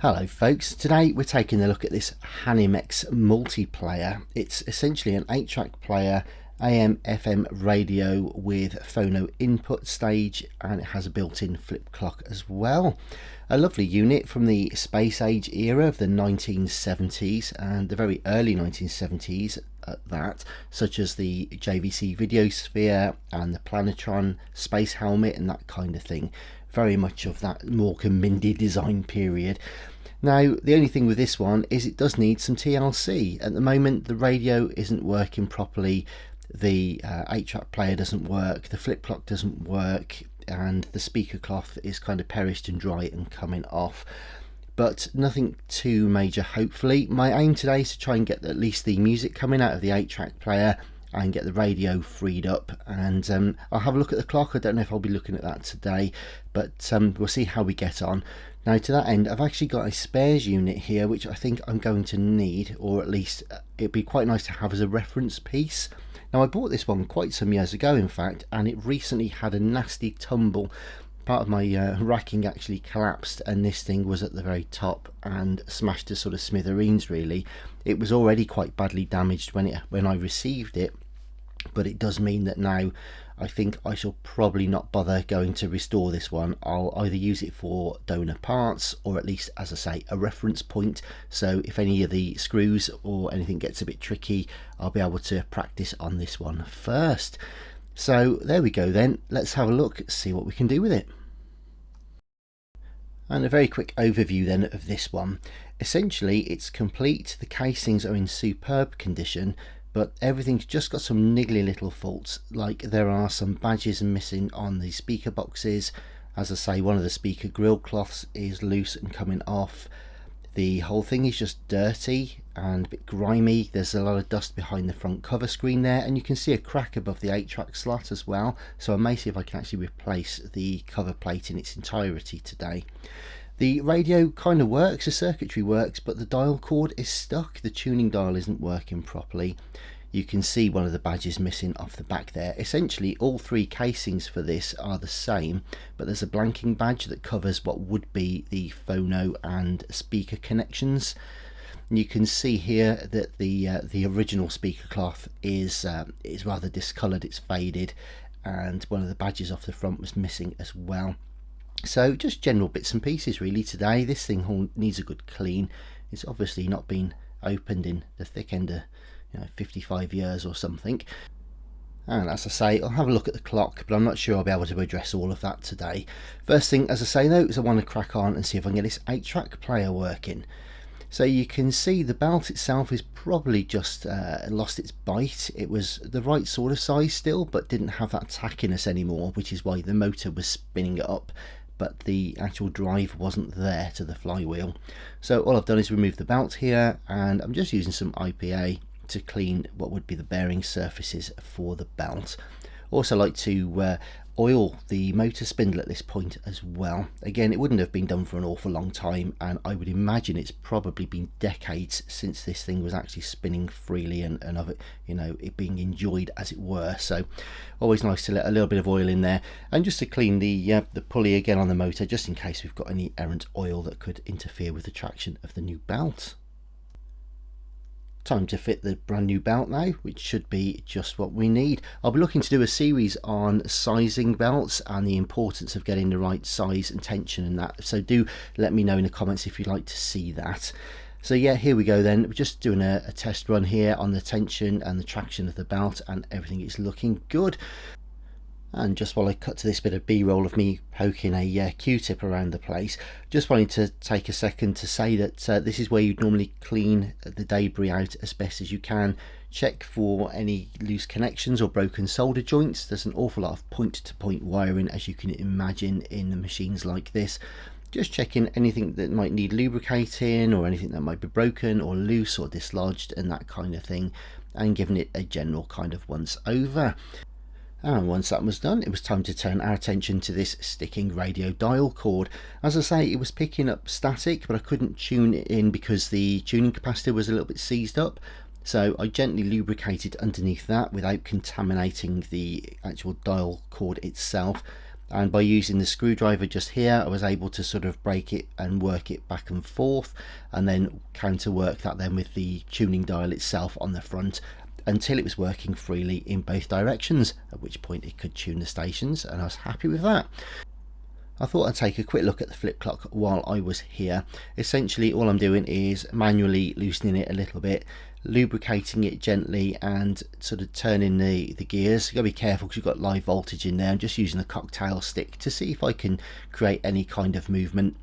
Hello folks, today we're taking a look at this Hanimex multiplayer. It's essentially an 8-track player, AM FM radio with phono input stage, and it has a built-in flip clock as well. A lovely unit from the space age era of the 1970s and the very early 1970s at that, such as the JVC Videosphere and the Planetron space helmet and that kind of thing. Very much of that Morecambe Mindy design period. Now, the only thing with this one is it does need some TLC. At the moment, the radio isn't working properly, the 8-track player doesn't work, the flip clock doesn't work, and the speaker cloth is kind of perished and dry and coming off. But nothing too major, hopefully. My aim today is to try and get at least the music coming out of the 8-track player and get the radio freed up, and I'll have a look at the clock. I don't know if I'll be looking at that today, but we'll see how we get on. Now, to that end, I've actually got a spares unit here which I think I'm going to need, or at least it'd be quite nice to have as a reference piece. Now, I bought this one quite some years ago, in fact, and it recently had a nasty tumble. Part of my racking actually collapsed, and this thing was at the very top and smashed to sort of smithereens, really. It was already quite badly damaged when I received it, but it does mean that now I think I shall probably not bother going to restore this one. I'll either use it for donor parts, or at least, as I say, a reference point, so if any of the screws or anything gets a bit tricky, I'll be able to practice on this one first. So there we go then, let's have a look, see what we can do with it. And a very quick overview then of this one. Essentially, it's complete, the casings are in superb condition, but everything's just got some niggly little faults, like there are some badges missing on the speaker boxes. As I say, one of the speaker grill cloths is loose and coming off. The whole thing is just dirty and a bit grimy. There's a lot of dust behind the front cover screen there, and you can see a crack above the 8-track slot as well, so I may see if I can actually replace the cover plate in its entirety today. The radio kind of works, the circuitry works, but the dial cord is stuck. The tuning dial isn't working properly. You can see one of the badges missing off the back there. Essentially, all three casings for this are the same, but there's a blanking badge that covers what would be the phono and speaker connections. And you can see here that the original speaker cloth is rather discoloured, it's faded, and one of the badges off the front was missing as well. So just general bits and pieces really today. This thing needs a good clean. It's obviously not been opened in the thick end of 55 years or something. And as I say, I'll have a look at the clock, but I'm not sure I'll be able to address all of that today. First thing, as I say though, is I want to crack on and see if I can get this 8-track player working. So you can see the belt itself is probably just lost its bite. It was the right sort of size still, but didn't have that tackiness anymore, which is why the motor was spinning it up, but the actual drive wasn't there to the flywheel. So all I've done is remove the belt here, and I'm just using some IPA to clean what would be the bearing surfaces for the belt. Also like to oil the motor spindle at this point as well. Again, it wouldn't have been done for an awful long time, and I would imagine it's probably been decades since this thing was actually spinning freely and of it, it being enjoyed as it were. So always nice to let a little bit of oil in there, and just to clean the pulley again on the motor, just in case we've got any errant oil that could interfere with the traction of the new belt. Time to fit the brand new belt now, which should be just what we need. I'll be looking to do a series on sizing belts and the importance of getting the right size and tension and that, so do let me know in the comments if you'd like to see that. So yeah, here we go then. We're just doing a test run here on the tension and the traction of the belt, and everything is looking good. And just while I cut to this bit of b-roll of me poking a Q-tip around the place, just wanted to take a second to say that this is where you'd normally clean the debris out as best as you can. Check for any loose connections or broken solder joints. There's an awful lot of point-to-point wiring, as you can imagine, in the machines like this. Just checking anything that might need lubricating, or anything that might be broken or loose or dislodged and that kind of thing, and giving it a general kind of once over. And once that was done, it was time to turn our attention to this sticking radio dial cord. As I say, it was picking up static, but I couldn't tune it in because the tuning capacitor was a little bit seized up. So I gently lubricated underneath that without contaminating the actual dial cord itself. and by using the screwdriver just here I was able to sort of break it and work it back and forth, and then counterwork that then with the tuning dial itself on the front until it was working freely in both directions, at which point it could tune the stations, and I was happy with that. I thought I'd take a quick look at the flip clock while I was here. Essentially all I'm doing is manually loosening it a little bit, lubricating it gently and sort of turning the gears. You've got to be careful because you've got live voltage in there. I'm just using a cocktail stick to see if I can create any kind of movement.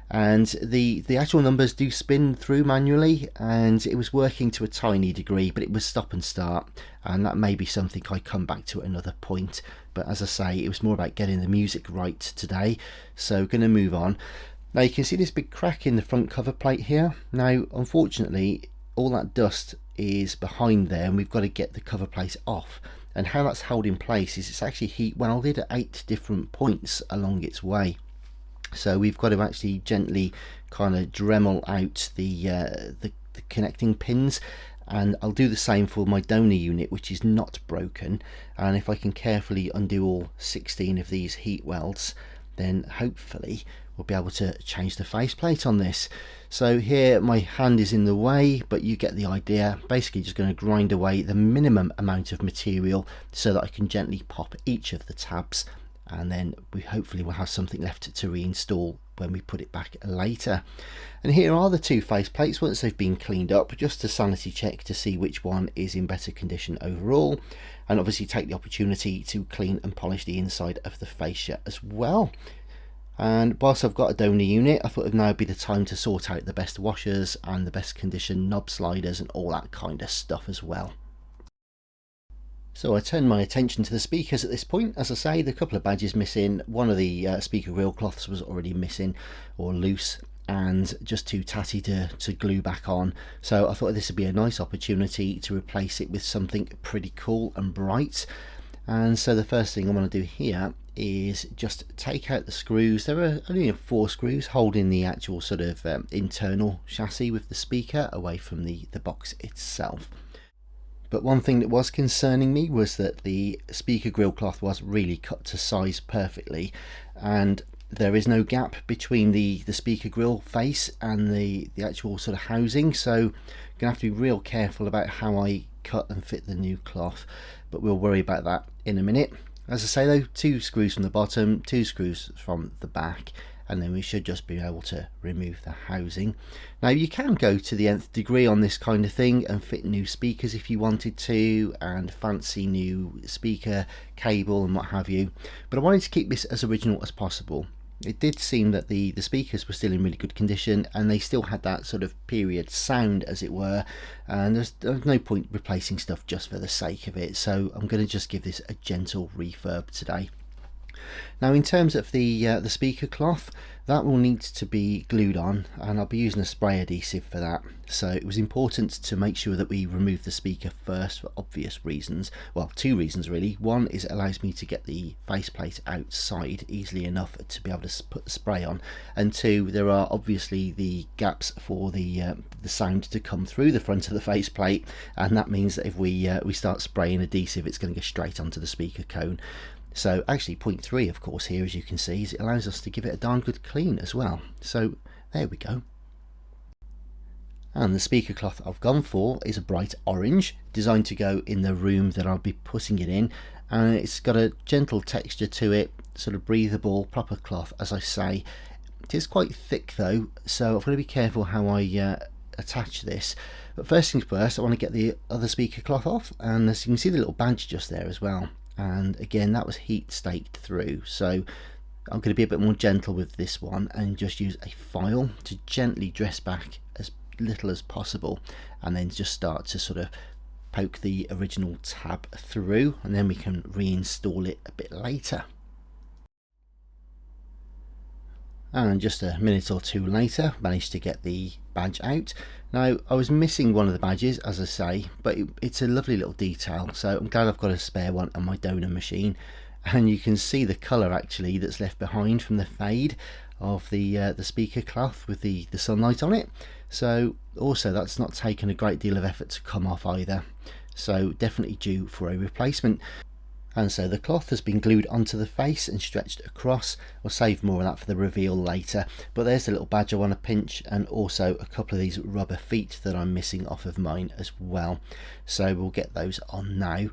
And the actual numbers do spin through manually, and it was working to a tiny degree, but it was stop and start, and that may be something I come back to at another point. But as I say, it was more about getting the music right today, so going to move on. Now you can see this big crack in the front cover plate here. Now unfortunately all that dust is behind there, and we've got to get the cover plate off. And how that's held in place is it's actually heat welded at 8 different points along its way. So we've got to actually gently kind of Dremel out the connecting pins, and I'll do the same for my donor unit, which is not broken. And if I can carefully undo all 16 of these heat welds, then hopefully we'll be able to change the faceplate on this. So here my hand is in the way, but you get the idea. Basically just going to grind away the minimum amount of material so that I can gently pop each of the tabs, and then we hopefully will have something left to reinstall when we put it back later. And here are the two faceplates once they've been cleaned up, just to sanity check to see which one is in better condition overall, and obviously take the opportunity to clean and polish the inside of the fascia as well. And whilst I've got a donor unit, I thought it'd now be the time to sort out the best washers and the best condition knob sliders and all that kind of stuff as well. So I turn my attention to the speakers at this point. As I say, the couple of badges missing, one of the speaker grill cloths was already missing or loose and just too tatty to glue back on. So I thought this would be a nice opportunity to replace it with something pretty cool and bright. And so the first thing I'm going to do here is just take out the screws. There are only 4 screws holding the actual sort of internal chassis with the speaker away from the box itself. But one thing that was concerning me was that the speaker grill cloth was really cut to size perfectly, and there is no gap between the speaker grill face and the actual sort of housing, so I'm gonna have to be real careful about how I cut and fit the new cloth, but we'll worry about that in a minute. As I say though, 2 screws from the bottom, 2 screws from the back, and then we should just be able to remove the housing. Now you can go to the nth degree on this kind of thing and fit new speakers if you wanted to, and fancy new speaker cable and what have you, but I wanted to keep this as original as possible. It did seem that the speakers were still in really good condition, and they still had that sort of period sound as it were, and there's no point replacing stuff just for the sake of it, so I'm going to just give this a gentle refurb today. Now in terms of the speaker cloth, that will need to be glued on, and I'll be using a spray adhesive for that. So it was important to make sure that we remove the speaker first for obvious reasons. Well, 2 reasons really. One is it allows me to get the faceplate outside easily enough to be able to put the spray on, and 2, there are obviously the gaps for the sound to come through the front of the faceplate, and that means that if we start spraying adhesive, it's going to go straight onto the speaker cone. So actually point 3 of course here, as you can see, is it allows us to give it a darn good clean as well. So there we go. And the speaker cloth I've gone for is a bright orange, designed to go in the room that I'll be putting it in, and it's got a gentle texture to it, sort of breathable, proper cloth as I say. It is quite thick though, so I've got to be careful how I attach this. But first things first, I want to get the other speaker cloth off, and as you can see the little badge just there as well. And again, that was heat staked through, so I'm going to be a bit more gentle with this one and just use a file to gently dress back as little as possible, and then just start to sort of poke the original tab through, and then we can reinstall it a bit later. And just a minute or 2 later, managed to get the badge out. Now I was missing one of the badges, as I say, but it's a lovely little detail, so I'm glad I've got a spare one on my donor machine. And you can see the colour actually that's left behind from the fade of the speaker cloth with the sunlight on it. So also that's not taken a great deal of effort to come off either, so definitely due for a replacement. And so the cloth has been glued onto the face and stretched across. We'll save more of that for the reveal later. But there's the little badge I want to pinch, and also a couple of these rubber feet that I'm missing off of mine as well. So we'll get those on now,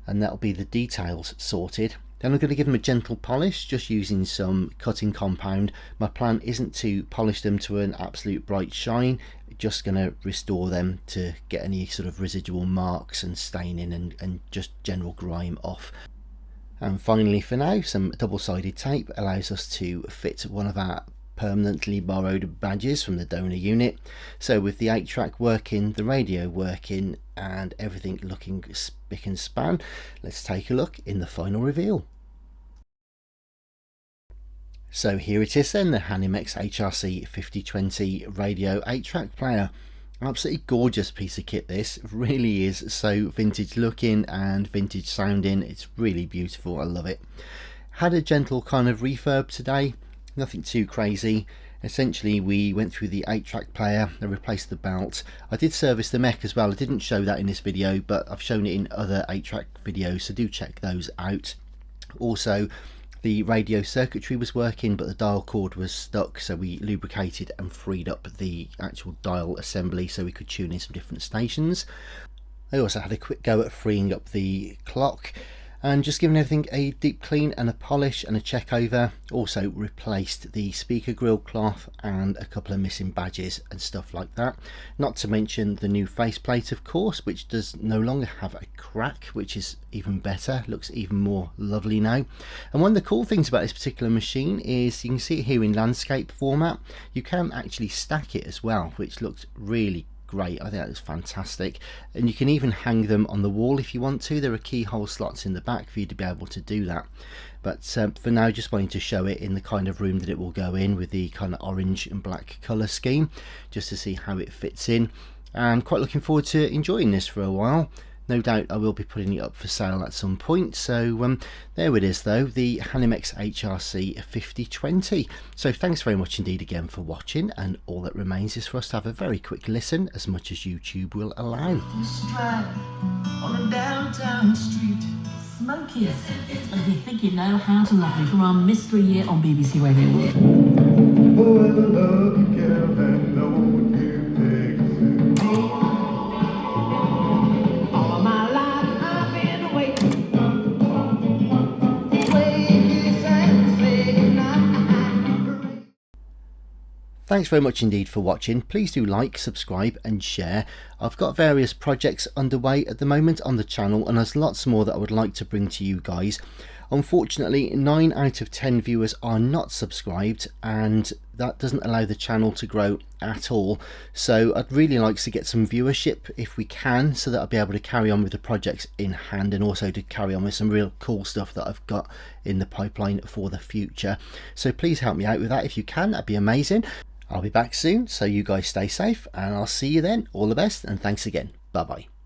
and that'll be the details sorted. Then I'm going to give them a gentle polish, just using some cutting compound. My plan isn't to polish them to an absolute bright shine, just going to restore them to get any sort of residual marks and staining and just general grime off. And finally, for now, some double-sided tape allows us to fit one of our permanently borrowed badges from the donor unit. So with the 8-track working, the radio working, and everything looking spick and span, let's take a look in the final reveal. So here it is then, the Hanimex HRC 5020 radio 8-track player. Absolutely gorgeous piece of kit this, it really is. So vintage looking and vintage sounding, it's really beautiful, I love it. Had a gentle kind of refurb today, nothing too crazy. Essentially we went through the 8-track player, I replaced the belt. I did service the mech as well. I didn't show that in this video, but I've shown it in other 8-track videos, so do check those out. Also, the radio circuitry was working, but the dial cord was stuck, so we lubricated and freed up the actual dial assembly so we could tune in some different stations. I also had a quick go at freeing up the clock and just giving everything a deep clean and a polish and a check over. Also replaced the speaker grill cloth and a couple of missing badges and stuff like that. Not to mention the new faceplate, of course, which does no longer have a crack, which is even better, looks even more lovely now. And one of the cool things about this particular machine is you can see it here in landscape format. You can actually stack it as well, which looks really great. I think that is fantastic, and you can even hang them on the wall if you want to. There are keyhole slots in the back for you to be able to do that, but for now just wanting to show it in the kind of room that it will go in, with the kind of orange and black colour scheme, just to see how it fits in, and quite looking forward to enjoying this for a while. No doubt I will be putting it up for sale at some point. So there it is though, the Hanimex HRC 5020. So thanks very much indeed again for watching, and all that remains is for us to have a very quick listen, as much as YouTube will allow. On a downtown street. Smoky. And if you think you know how to love me, from our mystery year on BBC Radio. Oh, I love you, girl, and know you take it. Thanks very much indeed for watching. Please do like, subscribe and share. I've got various projects underway at the moment on the channel, and there's lots more that I would like to bring to you guys. Unfortunately, 9 out of 10 viewers are not subscribed, and that doesn't allow the channel to grow at all. So I'd really like to get some viewership if we can, so that I'll be able to carry on with the projects in hand, and also to carry on with some real cool stuff that I've got in the pipeline for the future. So please help me out with that if you can, that'd be amazing. I'll be back soon, so you guys stay safe, and I'll see you then. All the best, and thanks again. Bye bye.